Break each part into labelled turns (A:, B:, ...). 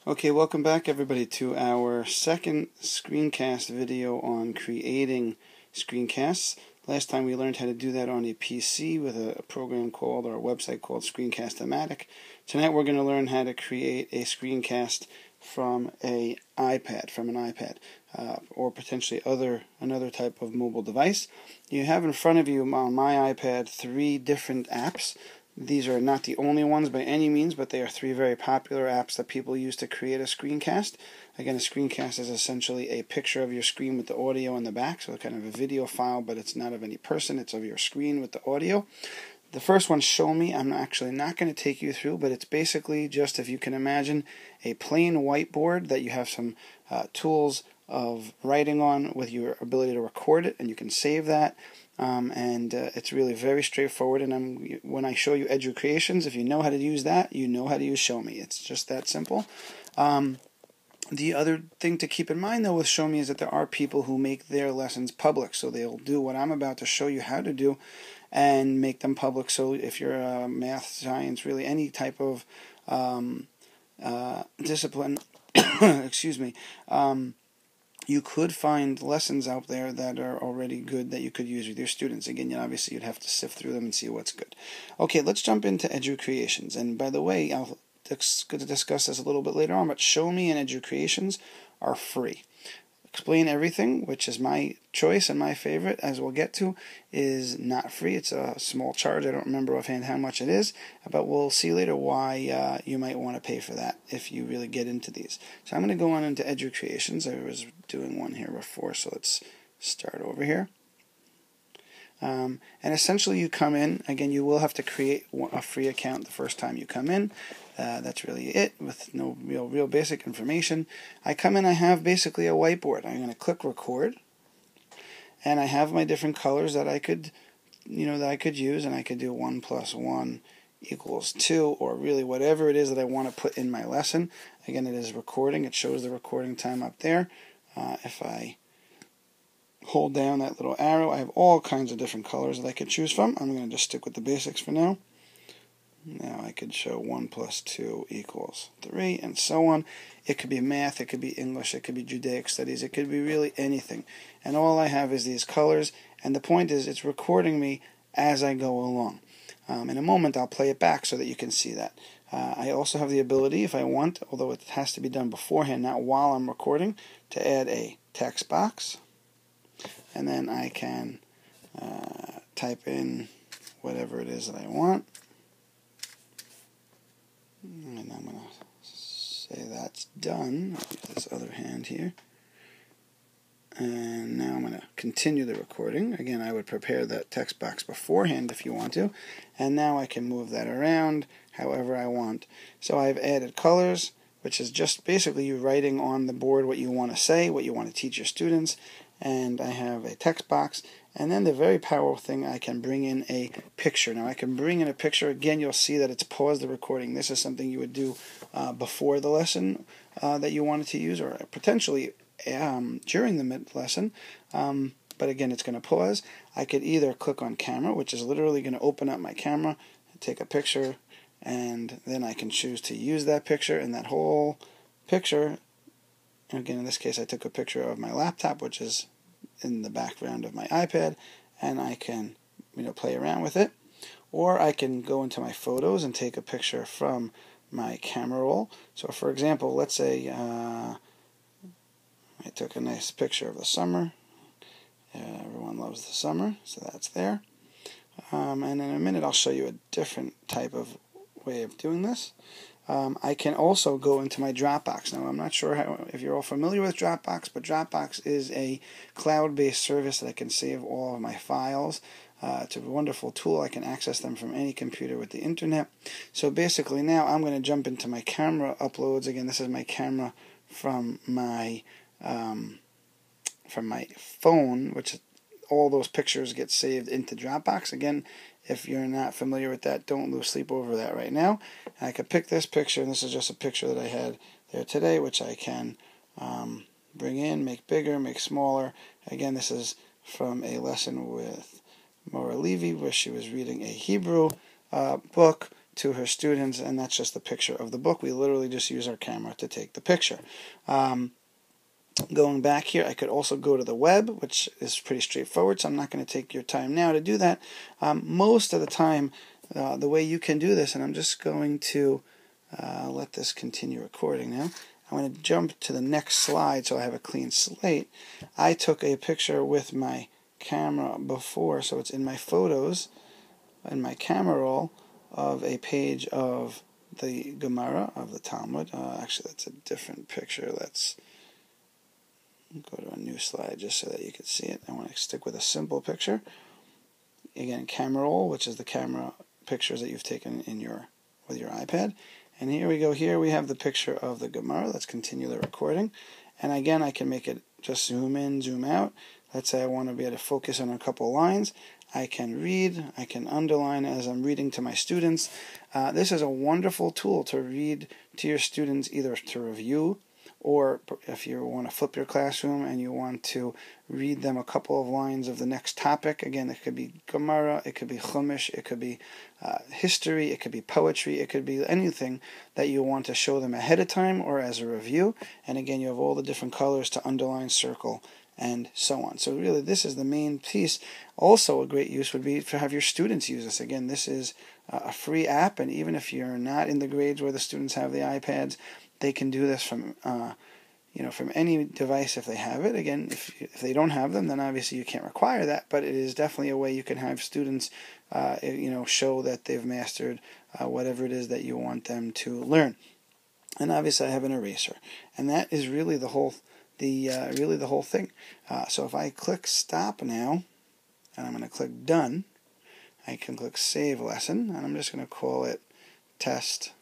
A: Okay, welcome back everybody to our second screencast video on creating screencasts. Last time we learned how to do that on a PC with a program called, or a website called Screencast-O-Matic. Tonight we're going to learn how to create a screencast from an iPad, or potentially another type of mobile device. You have in front of you on my iPad 3 different apps. These are not the only ones by any means, but they are 3 very popular apps that people use to create a screencast. Again, a screencast is essentially a picture of your screen with the audio in the back, so kind of a video file, but it's not of any person, it's of your screen with the audio. The first one, Show Me, I'm actually not going to take you through, but it's basically just, if you can imagine, a plain whiteboard that you have some tools of writing on with your ability to record it, and you can save that. It's really very straightforward, and when I show you Educreations, if you know how to use that, you know how to use Show Me. It's just that simple. The other thing to keep in mind, though, with Show Me is that there are people who make their lessons public, so they'll do what I'm about to show you how to do and make them public. So if you're a math, science, really any type of discipline, excuse me, you could find lessons out there that are already good that you could use with your students. Again, obviously you'd have to sift through them and see what's good. Okay, let's jump into Educreations. And by the way, I'll discuss this a little bit later on, but Show Me and Educreations are free. Explain Everything, which is my choice and my favorite, as we'll get to, is not free. It's a small charge. I don't remember offhand how much it is, but we'll see later why you might want to pay for that if you really get into these. So I'm going to go on into Educreations. I was doing one here before, so let's start over here. And essentially you come in, again, you will have to create a free account the first time you come in. That's really it, with no real basic information. I come in, I have basically a whiteboard. I'm going to click record, and I have my different colors that I could, that I could use, and I could do 1 + 1 = 2, or really whatever it is that I want to put in my lesson. Again, it is recording. It shows the recording time up there. If I hold down that little arrow, I have all kinds of different colors that I could choose from. I'm going to just stick with the basics for now. Now I could show 1 + 2 = 3, and so on. It could be math, it could be English, it could be Judaic studies, it could be really anything. And all I have is these colors, and the point is it's recording me as I go along. In a moment I'll play it back so that you can see that. I also have the ability, if I want, although it has to be done beforehand, not while I'm recording, to add a text box. And then I can type in whatever it is that I want. And I'm going to say that's done. I'll use this other hand here. And now I'm going to continue the recording. Again, I would prepare that text box beforehand if you want to. And now I can move that around however I want. So I've added colors, which is just basically you writing on the board what you want to say, what you want to teach your students. And I have a text box, and then the very powerful thing, I can bring in a picture. Now I can bring in a picture. Again, you'll see that it's paused the recording. This is something you would do before the lesson that you wanted to use, or potentially during the mid-lesson. But again, it's going to pause. I could either click on camera, which is literally going to open up my camera, take a picture, and then I can choose to use that picture, and that whole picture, again, in this case, I took a picture of my laptop, which is in the background of my iPad, and I can, play around with it. Or I can go into my photos and take a picture from my camera roll. So, for example, let's say I took a nice picture of the summer. Everyone loves the summer, so that's there. And in a minute, I'll show you a different type of way of doing this. I can also go into my Dropbox. Now, I'm not sure if you're all familiar with Dropbox, but Dropbox is a cloud-based service that I can save all of my files. It's a wonderful tool. I can access them from any computer with the internet. So basically now I'm going to jump into my camera uploads. Again, this is my camera from my phone, which all those pictures get saved into Dropbox. Again, if you're not familiar with that, don't lose sleep over that right now. And I could pick this picture, and this is just a picture that I had there today, which I can bring in, make bigger, make smaller. Again, this is from a lesson with Maura Levy, where she was reading a Hebrew book, to her students, and that's just a picture of the book. We literally just use our camera to take the picture. Going back here, I could also go to the web, which is pretty straightforward, so I'm not going to take your time now to do that. Most of the time, the way you can do this, and I'm just going to let this continue recording now. I'm going to jump to the next slide so I have a clean slate. I took a picture with my camera before, so it's in my photos, in my camera roll, of a page of the Gemara, of the Talmud. Actually, that's a different picture. Let's go to a new slide just so that you can see it. I want to stick with a simple picture. Again, camera roll, which is the camera pictures that you've taken with your iPad. And here we go. Here we have the picture of the Gemara. Let's continue the recording. And again, I can make it just zoom in, zoom out. Let's say I want to be able to focus on a couple lines. I can read, I can underline as I'm reading to my students. This is a wonderful tool to read to your students, either to review, or if you want to flip your classroom and you want to read them a couple of lines of the next topic. Again, it could be Gemara, it could be Chumash, it could be history, it could be poetry, it could be anything that you want to show them ahead of time or as a review. And again, you have all the different colors to underline, circle, and so on. So really, this is the main piece. Also, a great use would be to have your students use this. Again, this is a free app, and even if you're not in the grades where the students have the iPads, they can do this from from any device if they have it. Again, if they don't have them, then obviously you can't require that, but it is definitely a way you can have students show that they've mastered whatever it is that you want them to learn. And obviously I have an eraser, and that is really the whole thing. So if I click stop now, and I'm going to click done, I can click save lesson, and I'm just going to call it test.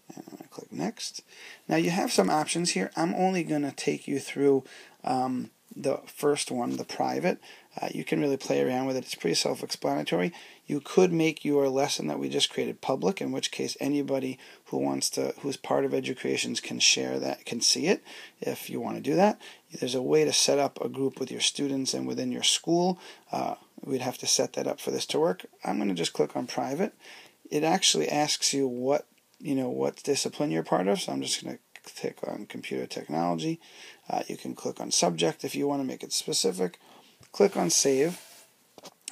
A: And I'm going to click next. Now you have some options here. I'm only going to take you through the first one, the private. You can really play around with it. It's pretty self-explanatory. You could make your lesson that we just created public, in which case anybody who's part of Educreations can share that, can see it if you want to do that. There's a way to set up a group with your students and within your school. We'd have to set that up for this to work. I'm going to just click on private. It actually asks you what discipline you're part of, so I'm just going to click on computer technology. You can click on subject if you want to make it specific. Click on save,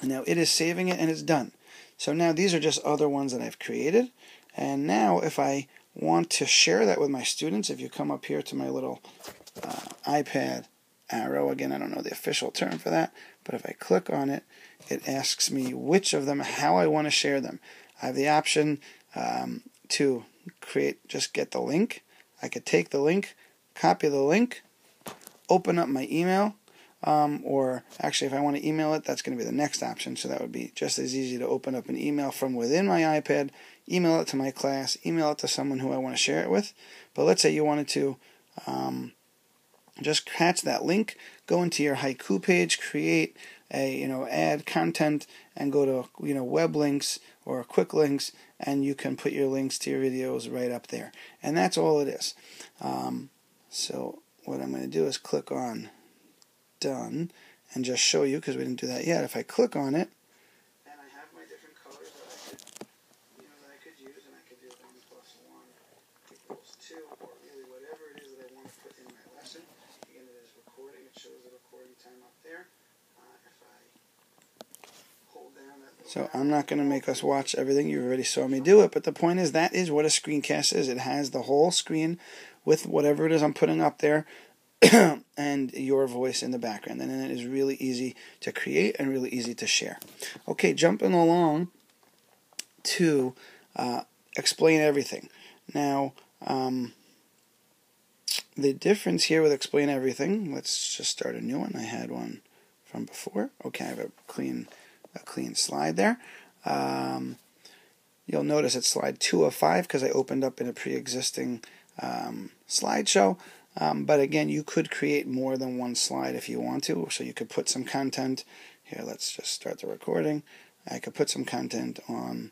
A: and now it is saving it and it's done. So now these are just other ones that I've created, and now if I want to share that with my students, if you come up here to my little iPad arrow, again I don't know the official term for that, but if I click on it, it asks me which of them, how I want to share them. I have the option to get the link. I could take the link, copy the link, open up my email, or actually if I want to email it, that's going to be the next option, so that would be just as easy to open up an email from within my iPad, email it to my class, email it to someone who I want to share it with. But let's say you wanted to just catch that link, go into your haiku page, create add content, and go to web links or quick links, and you can put your links to your videos right up there. And that's all it is. So what I'm going to do is click on done and just show you, because we didn't do that yet. If I click on it, and I have my different colors that I could use, and I could do 1 plus 1 equals 2, or really whatever it is that I want to put in my lesson. Again, it is recording. It shows the recording time up there. If I hold down that. So I'm not going to make us watch everything. You already saw me do it, but the point is that is what a screencast is. It has the whole screen with whatever it is I'm putting up there and your voice in the background. And then it is really easy to create and really easy to share. Okay, jumping along to explain everything. Now, the difference here with explain everything, let's just start a new one. I had one from before. Okay, I have a clean slide there. You'll notice it's slide 2 of 5 because I opened up in a pre-existing slideshow. But again, you could create more than one slide if you want to. So you could put some content here. Let's just start the recording. I could put some content on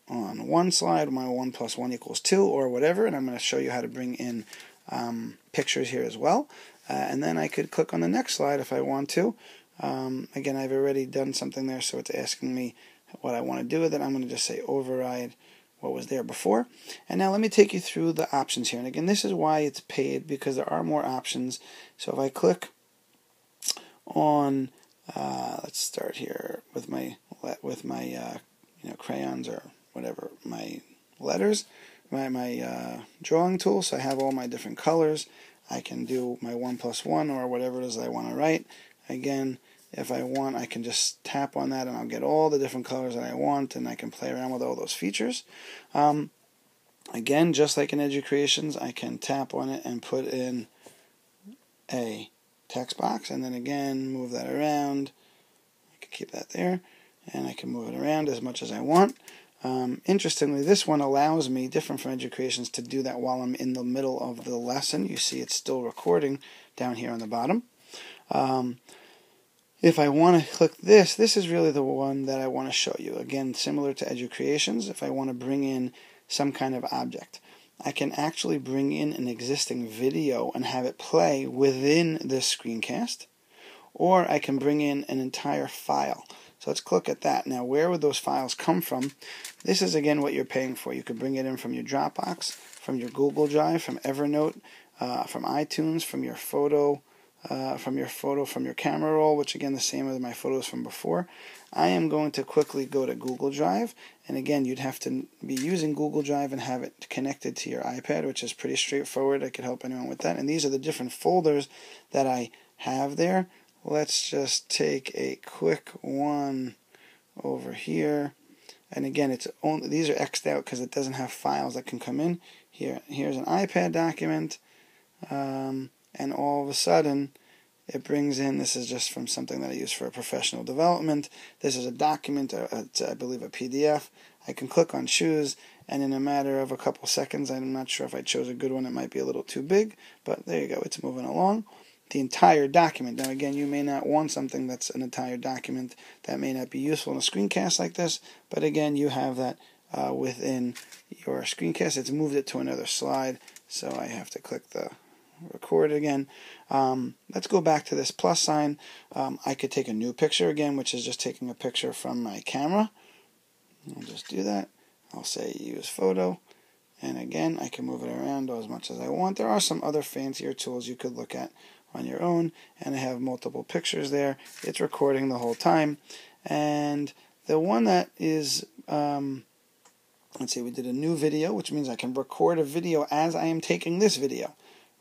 A: one slide, my 1 plus 1 equals 2 or whatever, and I'm going to show you how to bring in pictures here as well. And then I could click on the next slide if I want to. Again, I've already done something there, so it's asking me what I want to do with it. I'm going to just say override what was there before. And now let me take you through the options here. And again, this is why it's paid, because there are more options. So if I click on, let's start here with my crayons or whatever, my letters, my drawing tool. So I have all my different colors. I can do my 1+1 or whatever it is I want to write. Again, if I want, I can just tap on that and I'll get all the different colors that I want, and I can play around with all those features. Again, just like in Educreations, I can tap on it and put in a text box, and then again move that around. I can keep that there, and I can move it around as much as I want. Interestingly, this one allows me, different from Educreations, to do that while I'm in the middle of the lesson. You see it's still recording down here on the bottom. If I want to click this is really the one that I want to show you. Again, similar to Educreations, if I want to bring in some kind of object, I can actually bring in an existing video and have it play within this screencast, or I can bring in an entire file. So let's click at that. Now, where would those files come from? This is, again, what you're paying for. You could bring it in from your Dropbox, from your Google Drive, from Evernote, from iTunes, from your photo, from your camera roll, which, again, the same as my photos from before. I am going to quickly go to Google Drive, and again, you'd have to be using Google Drive and have it connected to your iPad, which is pretty straightforward. I could help anyone with that. And these are the different folders that I have there. Let's just take a quick one over here. And again, it's only, these are X'd out because it doesn't have files that can come in. Here's an iPad document, and all of a sudden it brings in, this is just from something that I use for professional development. This is a document, I believe a PDF. I can click on choose, and in a matter of a couple seconds, I'm not sure if I chose a good one, it might be a little too big, but there you go, it's moving along. The entire document. Now again, you may not want something that's an entire document. That may not be useful in a screencast like this, but again, you have that within your screencast. It's moved it to another slide, so I have to click the record again. Let's go back to this plus sign. I could take a new picture again, which is just taking a picture from my camera. I'll just do that. I'll say use photo. And again, I can move it around as much as I want. There are some other fancier tools you could look at on your own, and I have multiple pictures there. It's recording the whole time. And the one that is, let's see, we did a new video, which means I can record a video as I am taking this video,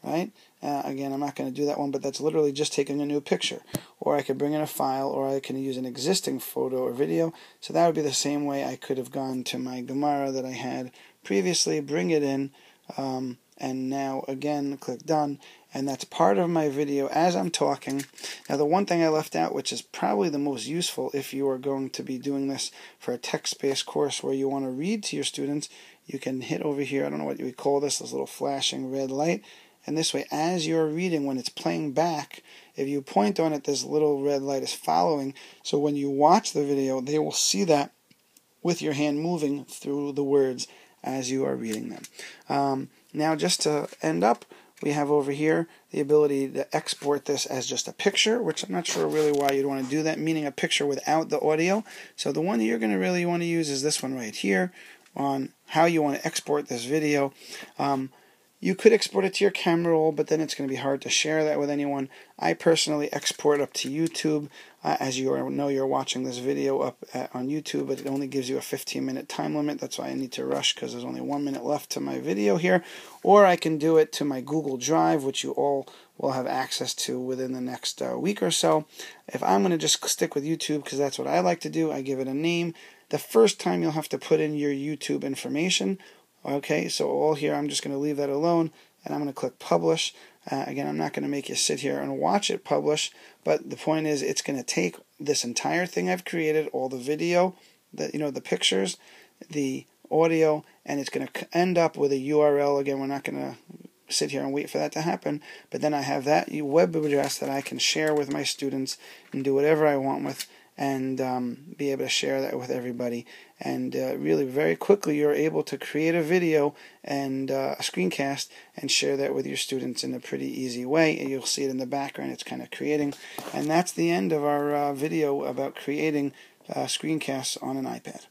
A: right? Again, I'm not going to do that one, but that's literally just taking a new picture. Or I could bring in a file, or I can use an existing photo or video. So that would be the same way I could have gone to my Gemara that I had previously, bring it in, and now again click done, and that's part of my video as I'm talking. Now the one thing I left out, which is probably the most useful if you are going to be doing this for a text-based course where you want to read to your students, you can hit over here, I don't know what we call this little flashing red light, and this way as you're reading, when it's playing back, if you point on it, this little red light is following, so when you watch the video, they will see that with your hand moving through the words as you are reading them. Now just to end up, we have over here the ability to export this as just a picture, which I'm not sure really why you'd want to do that, meaning a picture without the audio. So the one that you're going to really want to use is this one right here on how you want to export this video. You could export it to your camera roll, but then it's going to be hard to share that with anyone. I personally export up to YouTube. As you know, you're watching this video up on YouTube, but it only gives you a 15-minute time limit. That's why I need to rush, because there's only 1 minute left to my video here. Or I can do it to my Google Drive, which you all will have access to within the next week or so. If I'm going to just stick with YouTube, because that's what I like to do, I give it a name. The first time you'll have to put in your YouTube information. Okay, so all here, I'm just going to leave that alone, and I'm going to click Publish. Again, I'm not going to make you sit here and watch it publish, but the point is it's going to take this entire thing I've created, all the video, the pictures, the audio, and it's going to end up with a URL. Again, we're not going to sit here and wait for that to happen, but then I have that web address that I can share with my students and do whatever I want with, and be able to share that with everybody. And really very quickly you're able to create a video and a screencast and share that with your students in a pretty easy way. And you'll see it in the background, it's kind of creating. And that's the end of our video about creating screencasts on an iPad.